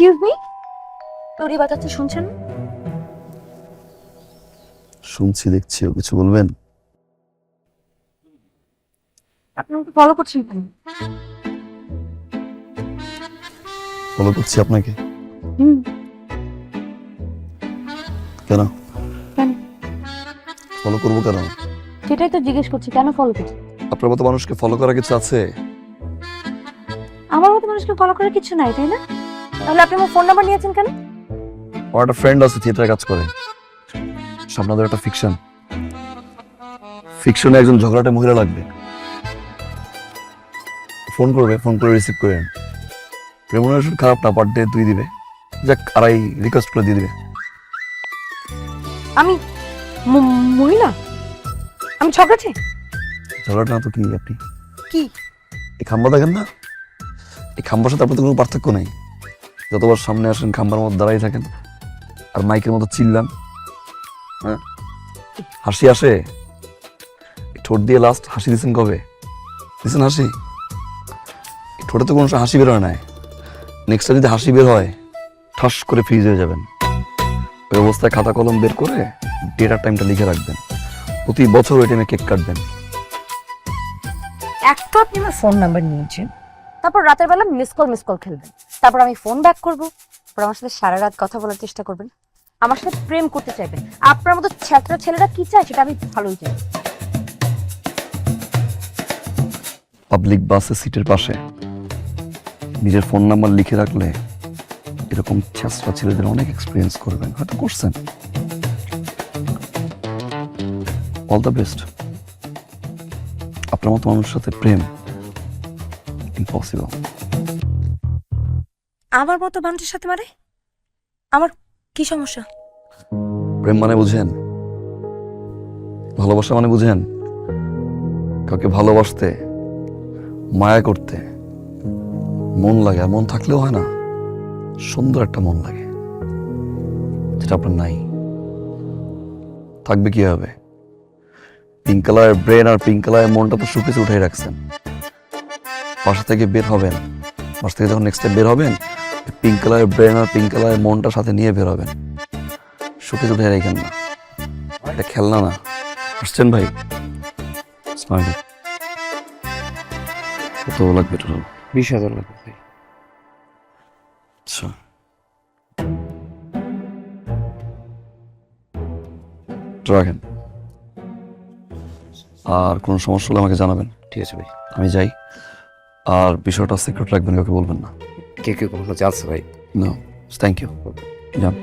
Excuse me, তোরই বাজাচ্ছে শুনছেন? শুনছি, দেখছি, ও কিছু বলবেন? আপনি আমাকে ফলো করছেন কেন? ফলো করছি আপনাকে? হুম। কেন কেন? ফলো করবো কেন? সেটাই তো জিজ্ঞেস করছি, কেন ফলো করছি? আপনার মতো মানুষকে ফলো করা কিছু আছে? আমার মতো মানুষকে ফলো করার কিছু নাই, তাই না? তাহলে আপনি আমার ফোন নাম্বার নিয়েছেন কেন? আমার একটা ফ্রেন্ড আছে, থিয়েটারে কাজ করে। সামনে একটা ফিকশন, ফিকশনে একজন ঝগড়াটে মহিলা লাগবে। ফোন করবে, ফোন করে রিসিভ করেন। রেমুনারেশন খারাপ না, পার ডে 2 দিবে, যাক 2.5 রিকোয়েস্ট করে দিয়ে দিবে। আমি মহিলা? আমি ঝগড়াচ্ছি? ঝগড়াটা না তো কি? আপনি কি? এই খাম্বা দেখেন না? এই খাম্বার সাথে আপনার তো কোনো পার্থক্য নেই। যতবার সামনে আসেন খাম্বার মধ্যে দাঁড়াই থাকেন আর মাইকের মতো চিল্লান। হ্যাঁ, হাসি আসে? ঠোঁট দিয়ে লাস্ট হাসি দিচ্ছেন কবে? দিচ্ছেন হাসি? ঠোঁটে তো কোনো হাসি বের হয় না। নেক্সট টাইম যদি হাসি বের হয়, ঠাস করে ফ্রিজ হয়ে যাবেন। ওই অবস্থায় খাতা কলম বের করে ডেটার টাইমটা লিখে রাখবেন। প্রতি বছর ওই টাইমে কেক কাটবেন। এক তো আপনি আমার ফোন নাম্বার নিয়েছেন, তারপর রাতের বেলা মিস কল খেলবেন, তারপর আমি ফোন ব্যাক করবো, তারপর আমার সাথে সারা রাত কথা বলার চেষ্টা করবেন, আমার সাথে প্রেম করতে চাইবেন। আপনার মতো ছ্যাঁচড়া ছেলেরা কি চায় সেটা আমি ভালোই জানি। পাবলিক বাসের সিটের পাশে নিজের ফোন নাম্বার লিখে রাখলে এরকম ছ্যাঁচড়া ছেলেদের অনেক এক্সপিরিয়েন্স করবেন, হয়তো করছেন। All the best. আপনার মতো মানুষের সাথে প্রেম ইম্পসিবল। আমার মতো মানুষের সাথে মানে আমার কি সমস্যা? প্রেম মানে বুঝেন? ভালোবাসা মানে বুঝেন? কাউকে ভালোবাসতে, মায়া করতে মন লাগে, আর মন থাকলেও হয় না, সুন্দর একটা মন লাগে, যেটা আপনার নাই। থাকবে কি হবে? পিঙ্ক কালারের ব্রেন আর পিঙ্ক কালারের মনটা তো শুকিয়ে উঠে রাখছেন। বাসা থেকে বের হবেন, বাসা থেকে যখন নেক্সট টাইম বের হবেন, পিঙ্ক কালারের ব্রেন আর পিঙ্ক কালারের মনটা সাথে নিয়ে বের হবেন। শুকিয়ে উঠে রেখেন না, এটা খেলনা না। আসছেন ভাই? স্মাইল। কত লাগবে টোটাল? 20,000 লাগবে ভাই। আচ্ছা, রাখেন। আর কোনো সমস্যা হলে আমাকে জানাবেন। ঠিক আছে ভাই। আমি যাই। আর বিষয়টা সিক্রেট রাখবেন, কাউকে বলবেন না। কে কে কখনো চাচ্ছে ভাই? No, thank you. যান।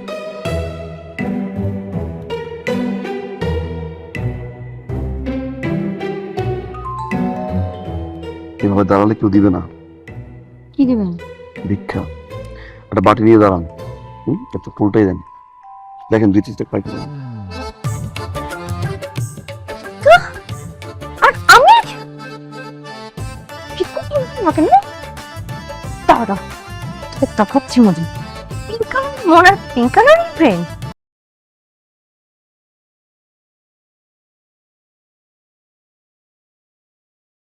এভাবে দাঁড়ালে কেউ দিবে না। কি দেবেন? ভিক্ষা। একটা বাটি নিয়ে দাঁড়ান, একটু ফুলটাই দেন। দেখেন 2-3টা পাই কিনা। আর আমি কি করতে আমাকে না? দাঁড়া, তোকে দেখাচ্ছি মজা। পিঙ্ক কালার মন আর পিঙ্ক কালার ফ্রেন্ড।